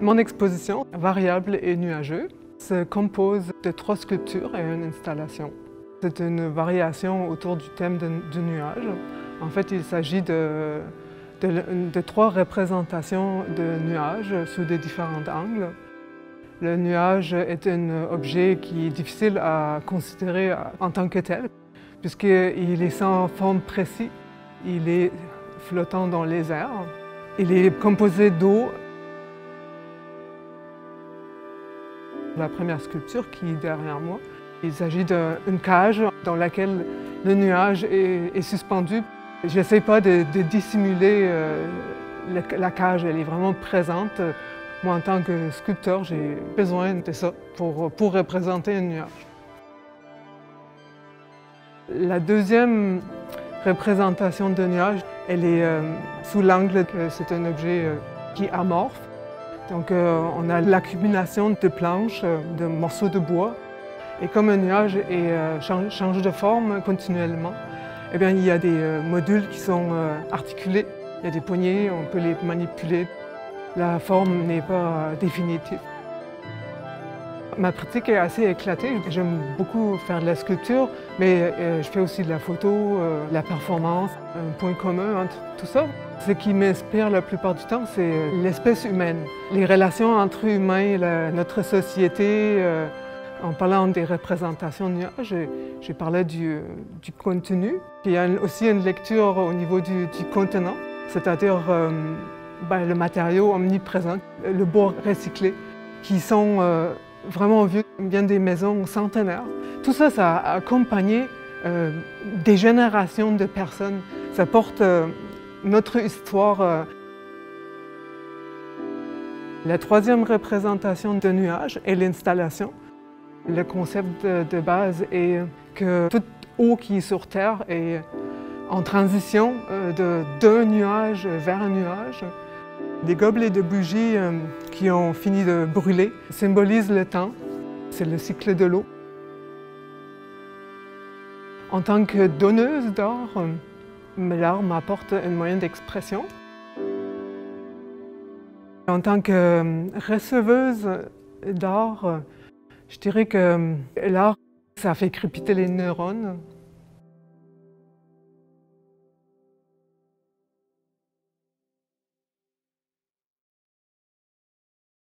Mon exposition, variable et nuageux, se compose de 3 sculptures et une installation. C'est une variation autour du thème du nuage. En fait, il s'agit de 3 représentations de nuages sous des différents angles. Le nuage est un objet qui est difficile à considérer en tant que tel, puisqu'il est sans forme précise, il est flottant dans les airs. Il est composé d'eau. La première sculpture qui est derrière moi, il s'agit d'une cage dans laquelle le nuage est suspendu. Je n'essaie pas de dissimuler la cage, elle est vraiment présente. Moi, en tant que sculpteur, j'ai besoin de ça pour représenter un nuage. La deuxième représentation de nuage, elle est sous l'angle que c'est un objet qui est amorphe. Donc on a l'accumulation de planches, de morceaux de bois. Et comme un nuage change de forme continuellement, eh bien, il y a des modules qui sont articulés. Il y a des poignées, on peut les manipuler. La forme n'est pas définitive. Ma pratique est assez éclatée. J'aime beaucoup faire de la sculpture, mais je fais aussi de la photo, la performance. Un point commun entre tout ça, ce qui m'inspire la plupart du temps, c'est l'espèce humaine. Les relations entre humains, notre société. En parlant des représentations de nuages, j'ai parlé du contenu. Il y a aussi une lecture au niveau du contenant, c'est-à-dire le matériau omniprésent, le bois recyclé, qui sont vraiment vieux, bien des maisons centenaires. Tout ça, ça a accompagné des générations de personnes. Ça porte notre histoire. La troisième représentation de nuages est l'installation. Le concept de base est que toute eau qui est sur Terre est en transition d'un nuage vers un nuage. Les gobelets de bougies qui ont fini de brûler symbolisent le temps. C'est le cycle de l'eau. En tant que donneuse d'art, l'art m'apporte un moyen d'expression. En tant que receveuse d'art, je dirais que l'art, ça fait crépiter les neurones.